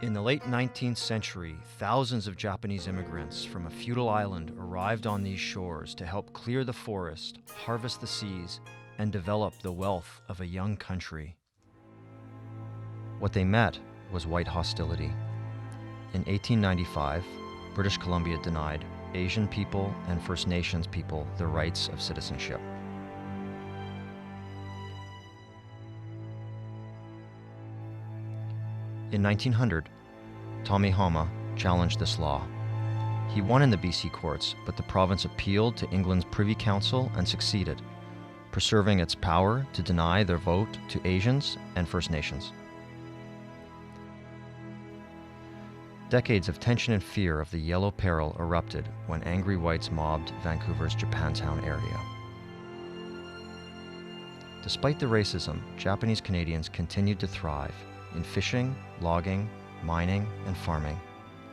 In the late 19th century, thousands of Japanese immigrants from a feudal island arrived on these shores to help clear the forest, harvest the seas, and develop the wealth of a young country. What they met was white hostility. In 1895, British Columbia denied Asian people and First Nations people the rights of citizenship. In 1900, Tommy Hama challenged this law. He won in the BC courts, but the province appealed to England's Privy Council and succeeded, preserving its power to deny their vote to Asians and First Nations. Decades of tension and fear of the Yellow Peril erupted when angry whites mobbed Vancouver's Japantown area. Despite the racism, Japanese Canadians continued to thrive in fishing, logging, mining, and farming.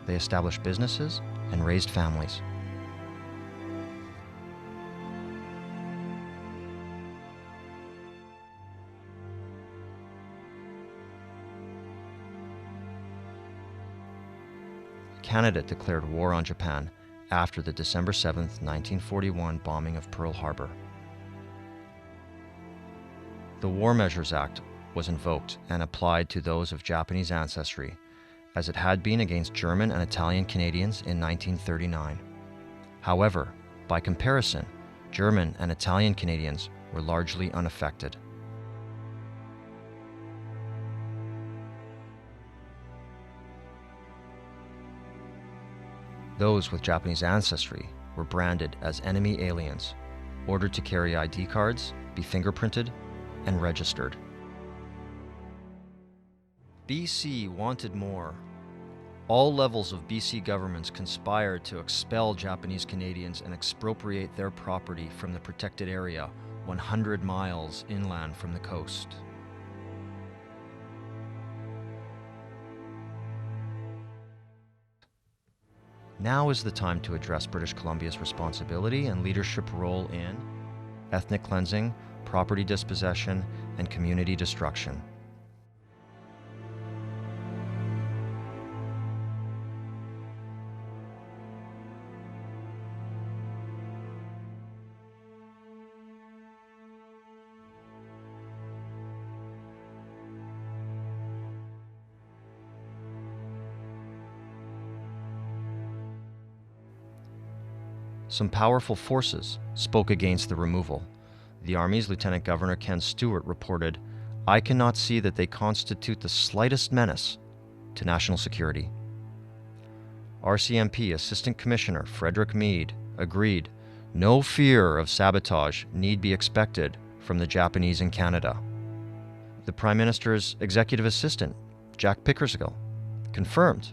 They established businesses and raised families. Canada declared war on Japan after the December 7, 1941 bombing of Pearl Harbor. The War Measures Act was invoked and applied to those of Japanese ancestry, as it had been against German and Italian Canadians in 1939. However, by comparison, German and Italian Canadians were largely unaffected. Those with Japanese ancestry were branded as enemy aliens, ordered to carry ID cards, be fingerprinted, and registered. BC wanted more. All levels of BC governments conspired to expel Japanese Canadians and expropriate their property from the protected area 100 miles inland from the coast. Now is the time to address British Columbia's responsibility and leadership role in ethnic cleansing, property dispossession, and community destruction. Some powerful forces spoke against the removal. The Army's Lieutenant Governor Ken Stewart reported, "I cannot see that they constitute the slightest menace to national security." RCMP Assistant Commissioner Frederick Meade agreed, "No fear of sabotage need be expected from the Japanese in Canada." The Prime Minister's Executive Assistant, Jack Pickersgill, confirmed,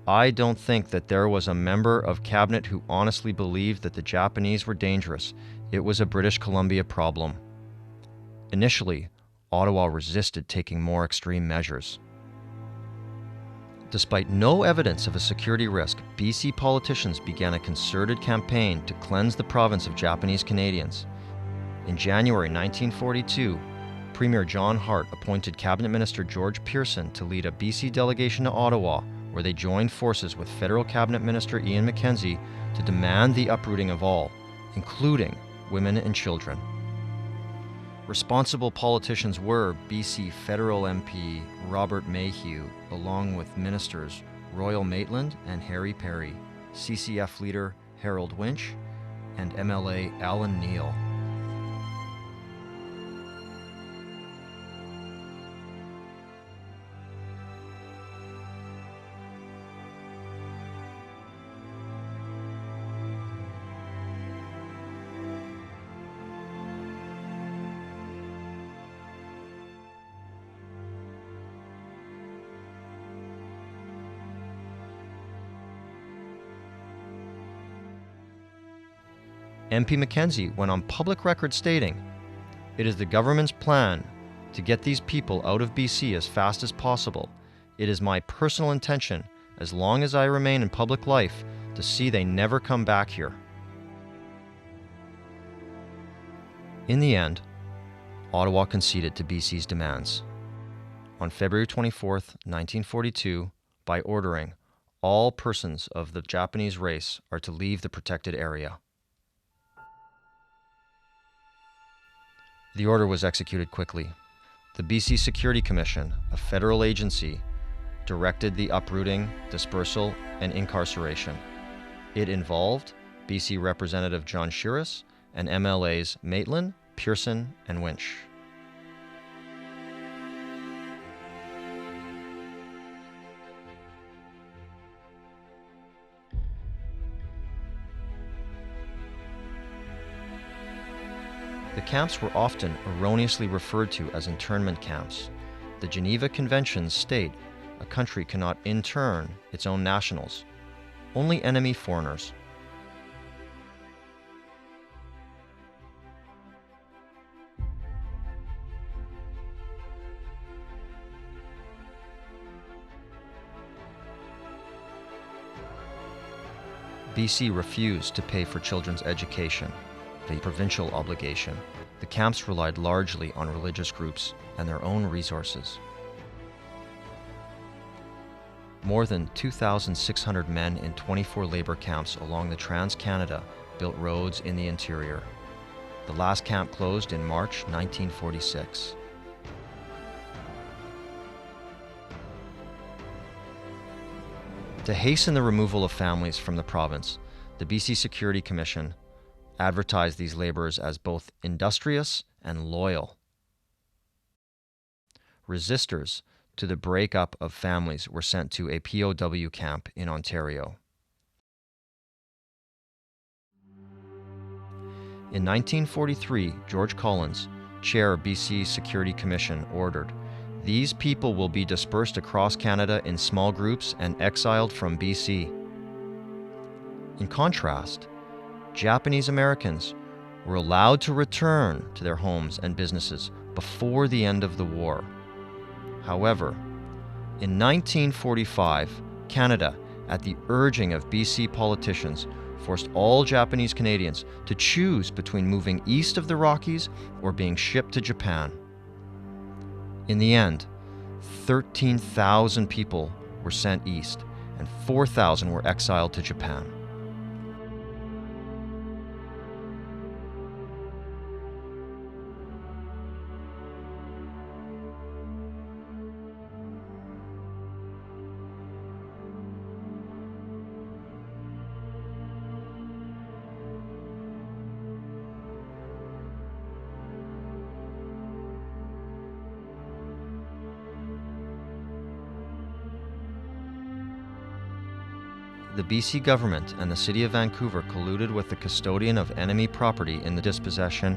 "I don't think that there was a member of cabinet who honestly believed that the Japanese were dangerous. It was a British Columbia problem." Initially, Ottawa resisted taking more extreme measures. Despite no evidence of a security risk, BC politicians began a concerted campaign to cleanse the province of Japanese Canadians. In January 1942, Premier John Hart appointed Cabinet Minister George Pearson to lead a BC delegation to Ottawa, where they joined forces with Federal Cabinet Minister Ian McKenzie to demand the uprooting of all, including women and children. Responsible politicians were BC Federal MP Robert Mayhew, along with Ministers Royal Maitland and Harry Perry, CCF leader Harold Winch, and MLA Alan Neal. MP McKenzie went on public record stating, "It is the government's plan to get these people out of BC as fast as possible. It is my personal intention, as long as I remain in public life, to see they never come back here." In the end, Ottawa conceded to BC's demands. on February 24, 1942, by ordering all persons of the Japanese race are to leave the protected area. The order was executed quickly. The BC Security Commission, a federal agency, directed the uprooting, dispersal, and incarceration. It involved BC Representative John Shiras and MLAs Maitland, Pearson, and Winch. The camps were often erroneously referred to as internment camps. The Geneva Conventions state a country cannot intern its own nationals, only enemy foreigners. BC refused to pay for children's education, a provincial obligation. The camps relied largely on religious groups and their own resources. More than 2,600 men in 24 labor camps along the Trans-Canada built roads in the interior. The last camp closed in March 1946. To hasten the removal of families from the province, the BC Security Commission advertised these laborers as both industrious and loyal. Resistors to the breakup of families were sent to a POW camp in Ontario. In 1943, George Collins, chair of BC Security Commission, ordered, "These people will be dispersed across Canada in small groups and exiled from BC." In contrast, Japanese Americans were allowed to return to their homes and businesses before the end of the war. However, in 1945, Canada, at the urging of BC politicians, forced all Japanese Canadians to choose between moving east of the Rockies or being shipped to Japan. In the end, 13,000 people were sent east and 4,000 were exiled to Japan. The BC government and the City of Vancouver colluded with the custodian of enemy property in the dispossession.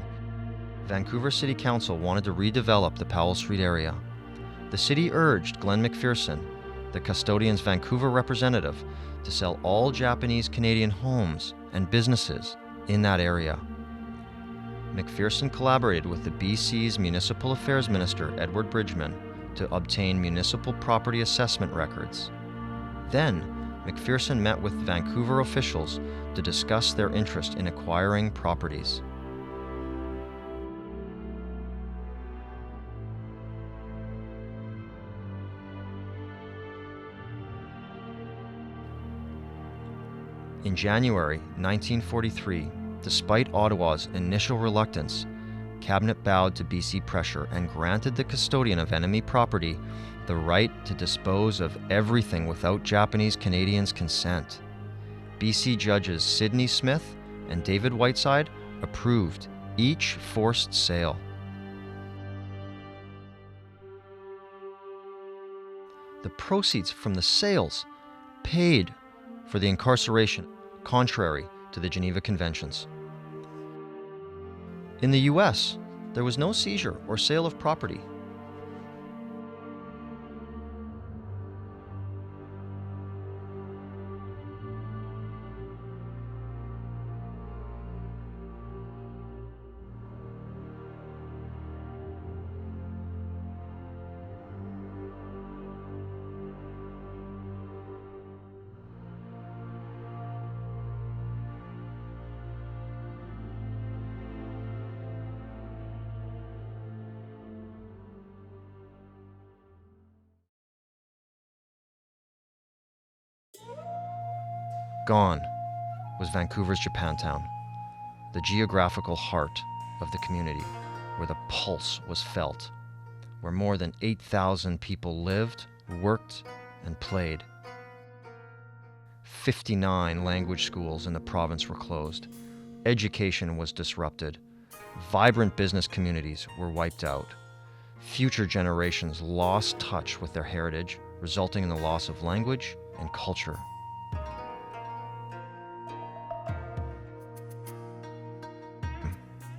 Vancouver City Council wanted to redevelop the Powell Street area. The city urged Glenn McPherson, the custodian's Vancouver representative, to sell all Japanese Canadian homes and businesses in that area. McPherson collaborated with the BC's Municipal Affairs Minister, Edward Bridgman, to obtain municipal property assessment records. Then, McPherson met with Vancouver officials to discuss their interest in acquiring properties. In January 1943, despite Ottawa's initial reluctance, Cabinet bowed to BC pressure and granted the custodian of enemy property the right to dispose of everything without Japanese Canadians' consent. BC judges Sidney Smith and David Whiteside approved each forced sale. The proceeds from the sales paid for the incarceration, contrary to the Geneva Conventions. In the US, there was no seizure or sale of property. Gone was Vancouver's Japantown, the geographical heart of the community, where the pulse was felt, where more than 8,000 people lived, worked, and played. 59 language schools in the province were closed. Education was disrupted. Vibrant business communities were wiped out. Future generations lost touch with their heritage, resulting in the loss of language and culture.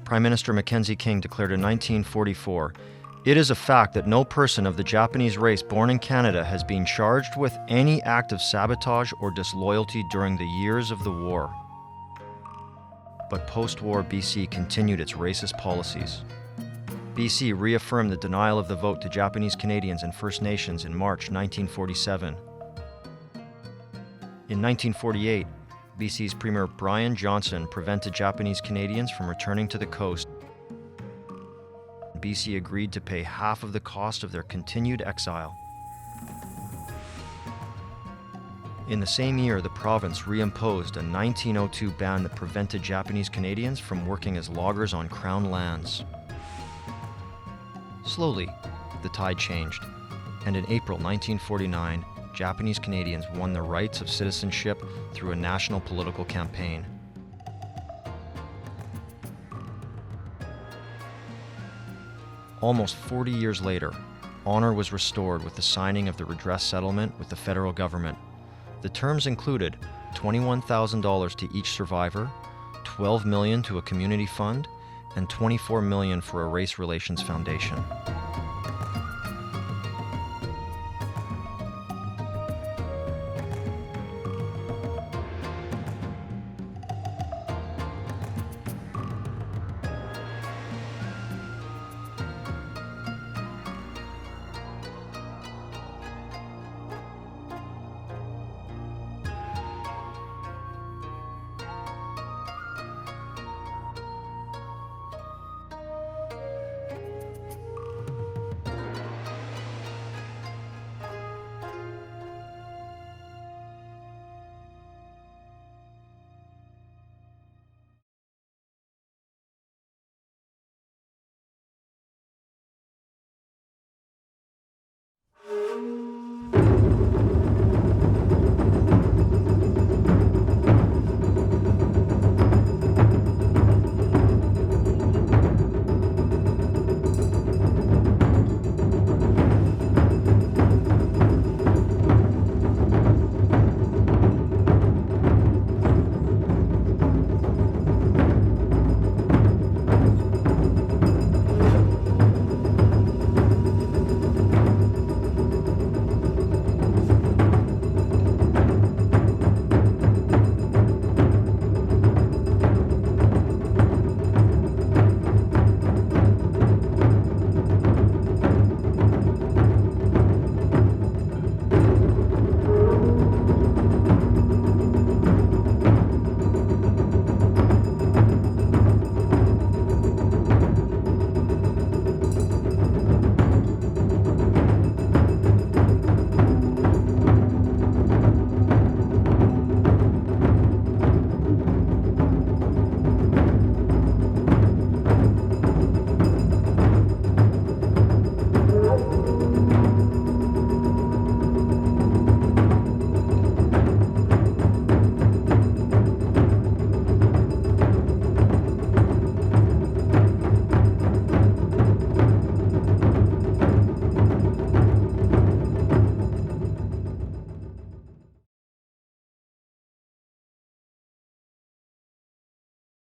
Prime Minister Mackenzie King declared in 1944, "It is a fact that no person of the Japanese race born in Canada has been charged with any act of sabotage or disloyalty during the years of the war." But post-war BC continued its racist policies. BC reaffirmed the denial of the vote to Japanese Canadians and First Nations in March 1947. In 1948, BC's Premier Brian Johnson prevented Japanese Canadians from returning to the coast. BC agreed to pay half of the cost of their continued exile. In the same year, the province reimposed a 1902 ban that prevented Japanese Canadians from working as loggers on Crown lands. Slowly, the tide changed, and in April 1949, Japanese Canadians won the rights of citizenship through a national political campaign. Almost 40 years later, honor was restored with the signing of the redress settlement with the federal government. The terms included $21,000 to each survivor, $12 million to a community fund, and $24 million for a race relations foundation.